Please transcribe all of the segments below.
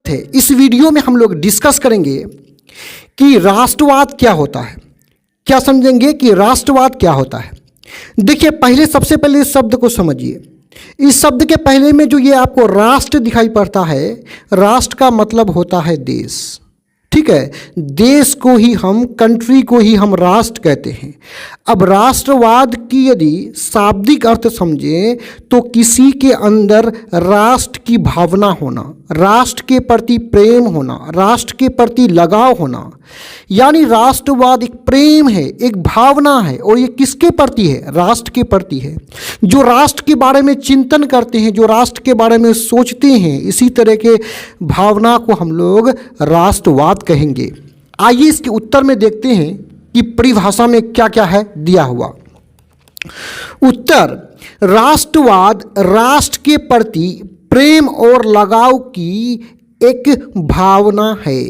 है। इस वीडियो में हम लोग डिस्कस करेंगे कि राष्ट्रवाद क्या होता है, क्या समझेंगे कि राष्ट्रवाद क्या होता है। देखिए, सबसे पहले इस शब्द को समझिए। इस शब्द के पहले में जो ये आपको राष्ट्र दिखाई पड़ता है, राष्ट्र का मतलब होता है देश। ठीक है, देश को ही हम, कंट्री को ही हम राष्ट्र कहते हैं। अब राष्ट्रवाद की यदि शाब्दिक अर्थ समझें तो किसी के अंदर राष्ट्र की भावना होना, राष्ट्र के प्रति प्रेम होना, राष्ट्र के प्रति लगाव होना, यानी राष्ट्रवाद एक प्रेम है, एक भावना है। और ये किसके प्रति है? राष्ट्र के प्रति है। जो राष्ट्र के बारे में चिंतन करते हैं, जो राष्ट्र के बारे में सोचते हैं, इसी तरह के भावना को हम लोग राष्ट्रवाद कहेंगे। आइए इसके उत्तर में देखते हैं कि परिभाषा में क्या क्या है दिया हुआ। उत्तर: राष्ट्रवाद राष्ट्र के प्रति प्रेम और लगाव की एक भावना है।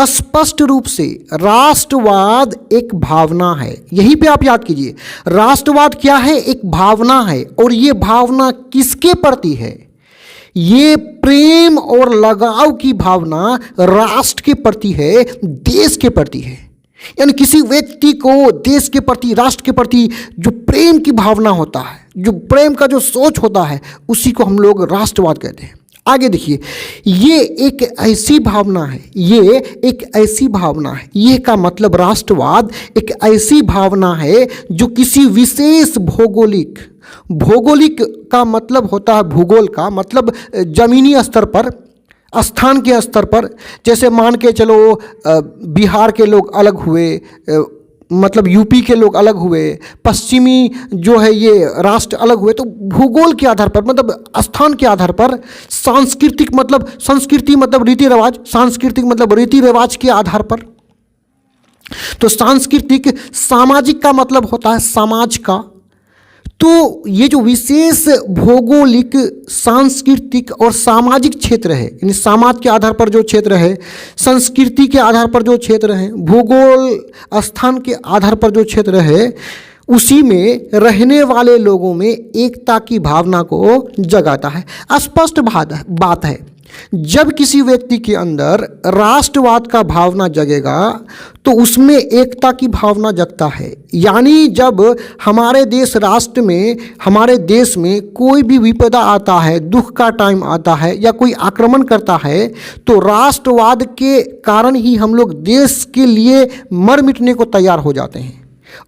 स्पष्ट रूप से राष्ट्रवाद एक भावना है। यहीं पे आप याद कीजिए, राष्ट्रवाद क्या है? एक भावना है। और ये भावना किसके प्रति है? ये प्रेम और लगाव की भावना राष्ट्र के प्रति है, देश के प्रति है। यानी किसी व्यक्ति को देश के प्रति, राष्ट्र के प्रति जो प्रेम की भावना होता है, जो प्रेम का जो सोच होता है, उसी को हम लोग राष्ट्रवाद कहते हैं। आगे देखिए, ये एक ऐसी भावना है, ये एक ऐसी भावना है, ये का मतलब राष्ट्रवाद एक ऐसी भावना है जो किसी विशेष भौगोलिक का मतलब होता है, भूगोल का मतलब जमीनी स्तर पर, स्थान के स्तर पर। जैसे मान के चलो बिहार के लोग अलग हुए, मतलब यूपी के लोग अलग हुए, पश्चिमी जो है ये राष्ट्र अलग हुए, तो भूगोल के आधार पर, मतलब स्थान के आधार पर, सांस्कृतिक मतलब संस्कृति मतलब रीति रिवाज, सांस्कृतिक मतलब रीति रिवाज के आधार पर। तो सांस्कृतिक, सामाजिक का मतलब होता है समाज का। तो ये जो विशेष भौगोलिक, सांस्कृतिक और सामाजिक क्षेत्र है, यानी समाज के आधार पर जो क्षेत्र है, संस्कृति के आधार पर जो क्षेत्र है, भूगोल स्थान के आधार पर जो क्षेत्र है, उसी में रहने वाले लोगों में एकता की भावना को जगाता है। स्पष्ट बात है, जब किसी व्यक्ति के अंदर राष्ट्रवाद का भावना जगेगा तो उसमें एकता की भावना जगता है। यानी जब हमारे देश राष्ट्र में, हमारे देश में कोई भी विपदा आता है, दुख का टाइम आता है या कोई आक्रमण करता है, तो राष्ट्रवाद के कारण ही हम लोग देश के लिए मर मिटने को तैयार हो जाते हैं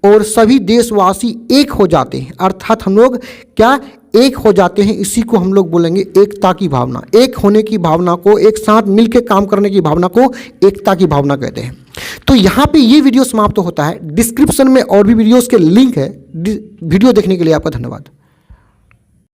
और सभी देशवासी एक हो जाते हैं। अर्थात हम लोग क्या एक हो जाते हैं। इसी को हम लोग बोलेंगे एकता की भावना। एक होने की भावना को, एक साथ मिलकर काम करने की भावना को एकता की भावना कहते हैं। तो यहाँ पे ये वीडियो समाप्त होता है। डिस्क्रिप्शन में और भी वीडियोस के लिंक है। वीडियो देखने के लिए आपका धन्यवाद।